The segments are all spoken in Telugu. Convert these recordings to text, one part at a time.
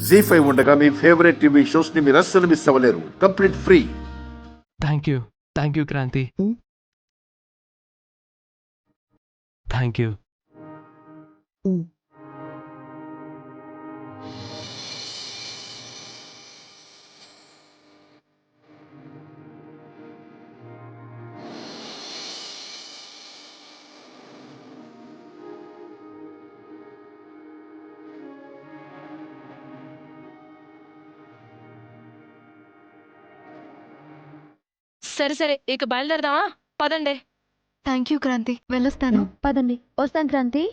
జీ5 ఉండగా మీ ఫేవరెట్ టీవీ షోస్ ని మీరు అస్సలు మిస్ అవ్వలేరు. Complete free. Thank you Kranthi. Thank you. సరే ఇక బయలుదేరదామా? పదండి. థ్యాంక్ యూ క్రాంతి, వెళ్ళొస్తాను. పదండి, వస్తాం క్రాంతి.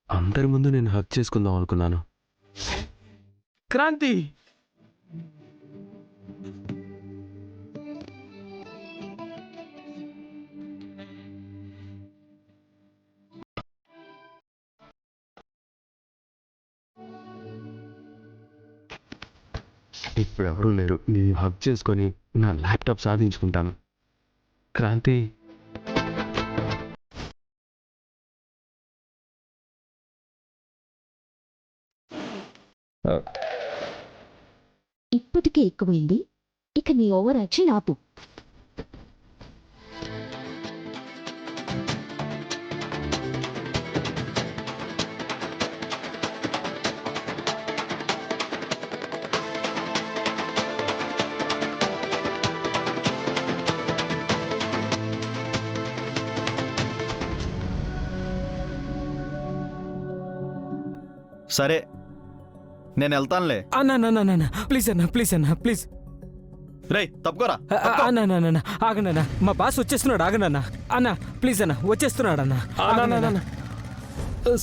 అందరి ముందు నేను హక్ చేసుకుందాం అనుకున్నాను. క్రాంతి, ఇప్పుడు ఎవరూ లేరు. నేను హక్ చేసుకొని నా ల్యాప్టాప్ సాధించుకుంటాను. క్రాంతి, ఇప్పటికే ఎక్కువైంది, ఇక నీ ఓవర్ యాక్షన్ ఆపు. సరే, నేను వెళ్తానులే. అన్నా ప్లీజ్ ప్లీజ్. రేయ్ తప్పుకోరా. అన్నా ఆగనన్నా, మా బాస్ వచ్చేస్తున్నాడు. ఆగనన్నా. అన్నా ప్లీజ్ అన్నా, వచ్చేస్తున్నాడు అన్నా.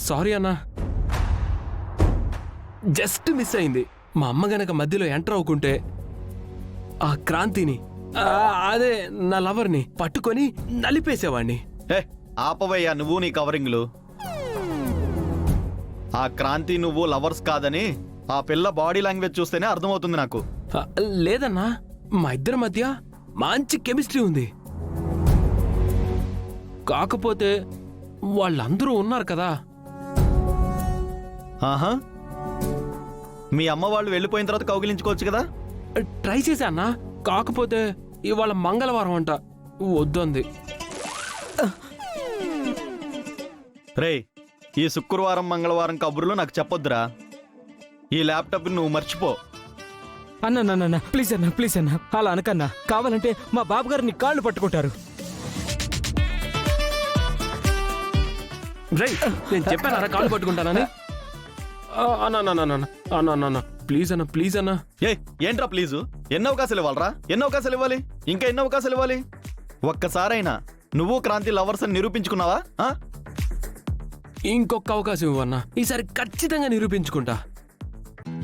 సారీ అన్నా, జస్ట్ మిస్ అయింది. మా అమ్మ గనక మధ్యలో ఎంటర్ అవ్వకుంటే ఆ క్రాంతిని, అదే నా లవర్ని పట్టుకొని నలిపేసేవాడిని. ఆపవయ్యా నువ్వు నీ కవరింగ్లు. ఆ క్రాంతి నువ్వు లవర్స్ కాదని ఆ పిల్ల బాడీ లాంగ్వేజ్ చూస్తేనే అర్థమవుతుంది నాకు. లేదన్నా, మా ఇద్దరి మధ్య మంచి కెమిస్ట్రీ ఉంది. కాకపోతే వాళ్ళందరూ ఉన్నారు కదా. ఆహా, మీ అమ్మ వాళ్ళు వెళ్ళిపోయిన తర్వాత కౌగిలించుకోవచ్చు కదా. ట్రై చేశా అన్నా, కాకపోతే ఇవాళ మంగళవారం అంట, వద్దంది. రేయ్, ఈ శుక్రవారం మంగళవారం కబుర్లు నాకు చెప్పొద్దురా. ఈ ల్యాప్టాప్ నువ్వు మర్చిపో. అన్నా ప్లీజ్ అన్నా, అలా అనకన్నా. కావాలంటే మా బాబు గారు నీ కాళ్ళు పట్టుకుంటారు. రై, నేను చెప్పాను కాళ్ళు పట్టుకుంటానని. అన్నా ప్లీజ్ అన్నా. ఏంట్రా ప్లీజు? ఎన్ని అవకాశాలు ఇవ్వాలరా? ఎన్ని అవకాశాలు ఇవ్వాలి? ఇంకా ఎన్ని అవకాశాలు ఇవ్వాలి? ఒక్కసారైనా నువ్వు క్రాంతి లవర్స్ అని నిరూపించుకున్నావా? ఇంకొక అవకాశం ఇవ్వన్నా, ఈసారి ఖచ్చితంగా నిరూపించుకుంటా.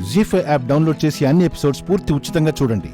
జీ5 యాప్ డౌన్లోడ్ చేసి అన్ని ఎపిసోడ్స్ పూర్తి ఉచితంగా చూడండి.